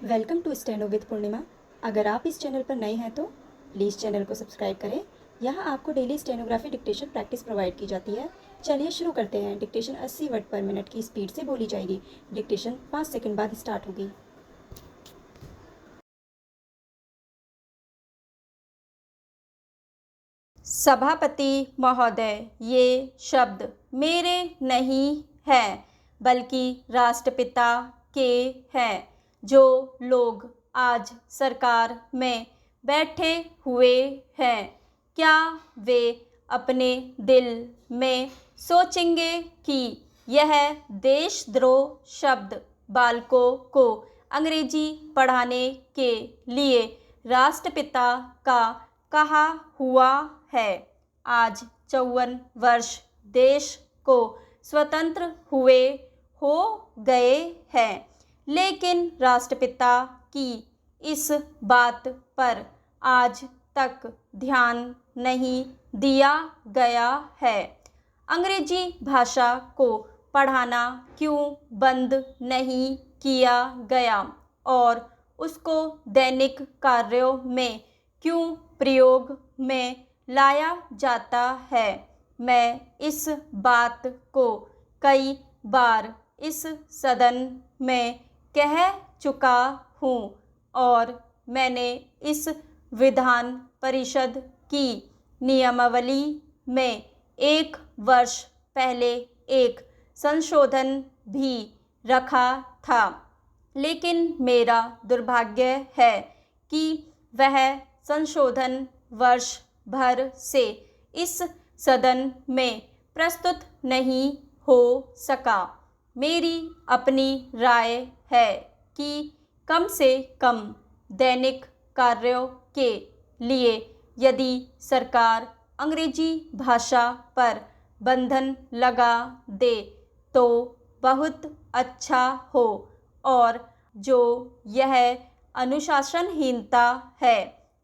Welcome to steno with पूर्णिमा। अगर आप इस चैनल पर नए हैं तो प्लीज़ चैनल को सब्सक्राइब करें। यहाँ आपको daily stenography dictation practice provide की जाती है। चलिए शुरू करते हैं। डिक्टेशन 80 वर्ड पर मिनट की स्पीड से बोली जाएगी। डिक्टेशन 5 सेकंड बाद स्टार्ट होगी। सभापति महोदय, ये शब्द मेरे नहीं हैं बल्कि राष्ट्रपिता के हैं। जो लोग आज सरकार में बैठे हुए हैं, क्या वे अपने दिल में सोचेंगे कि यह देशद्रोह शब्द बालकों को अंग्रेजी पढ़ाने के लिए राष्ट्रपिता का कहा हुआ है। आज 54 वर्ष देश को स्वतंत्र हुए हो गए हैं, लेकिन राष्ट्रपिता की इस बात पर आज तक ध्यान नहीं दिया गया है। अंग्रेजी भाषा को पढ़ाना क्यों बंद नहीं किया गया और उसको दैनिक कार्यों में क्यों प्रयोग में लाया जाता है। मैं इस बात को कई बार इस सदन में कह चुका हूँ और मैंने इस विधान परिषद की नियमावली में 1 वर्ष पहले एक संशोधन भी रखा था, लेकिन मेरा दुर्भाग्य है कि वह संशोधन वर्ष भर से इस सदन में प्रस्तुत नहीं हो सका। मेरी अपनी राय है कि कम से कम दैनिक कार्यों के लिए यदि सरकार अंग्रेजी भाषा पर बंधन लगा दे तो बहुत अच्छा हो और जो यह अनुशासनहीनता है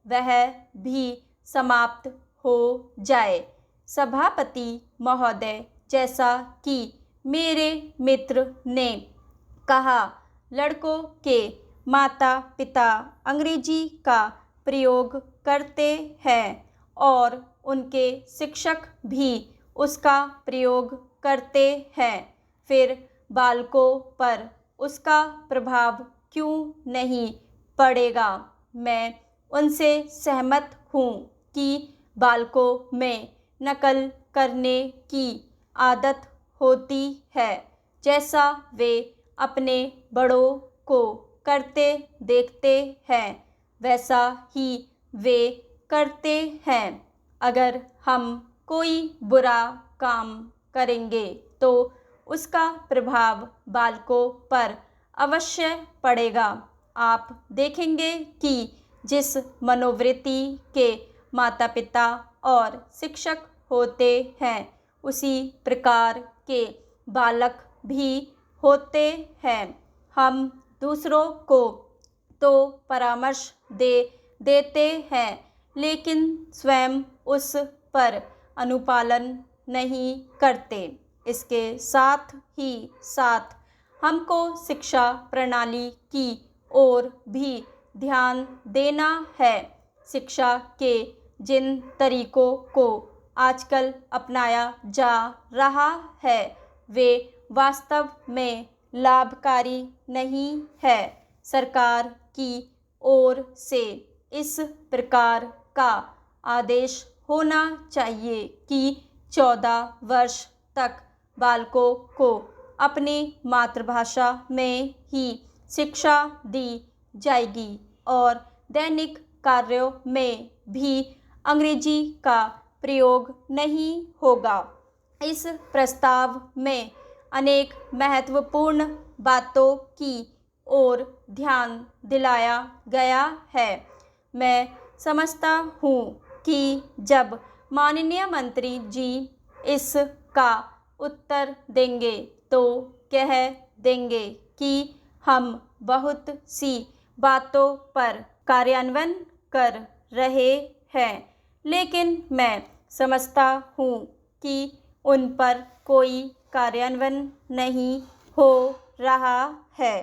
वह भी समाप्त हो जाए। सभापति महोदय, जैसा कि मेरे मित्र ने कहा, लड़कों के माता पिता अंग्रेजी का प्रयोग करते हैं और उनके शिक्षक भी उसका प्रयोग करते हैं, फिर बालकों पर उसका प्रभाव क्यों नहीं पड़ेगा। मैं उनसे सहमत हूँ कि बालकों में नकल करने की आदत होती है, जैसा वे अपने बड़ों को करते देखते हैं वैसा ही वे करते हैं। अगर हम कोई बुरा काम करेंगे तो उसका प्रभाव बालकों पर अवश्य पड़ेगा। आप देखेंगे कि जिस मनोवृत्ति के माता पिता और शिक्षक होते हैं उसी प्रकार के बालक भी होते हैं। हम दूसरों को तो परामर्श दे देते हैं, लेकिन स्वयं उस पर अनुपालन नहीं करते। इसके साथ ही साथ हमको शिक्षा प्रणाली की ओर भी ध्यान देना है। शिक्षा के जिन तरीकों को आजकल अपनाया जा रहा है वे वास्तव में लाभकारी नहीं है। सरकार की ओर से इस प्रकार का आदेश होना चाहिए कि 14 वर्ष तक बालकों को अपनी मातृभाषा में ही शिक्षा दी जाएगी और दैनिक कार्यों में भी अंग्रेजी का प्रयोग नहीं होगा। इस प्रस्ताव में अनेक महत्वपूर्ण बातों की ओर ध्यान दिलाया गया है। मैं समझता हूँ कि जब माननीय मंत्री जी इसका उत्तर देंगे तो कह देंगे कि हम बहुत सी बातों पर कार्यान्वयन कर रहे हैं, लेकिन मैं समझता हूँ कि उन पर कोई कार्यान्वयन नहीं हो रहा है।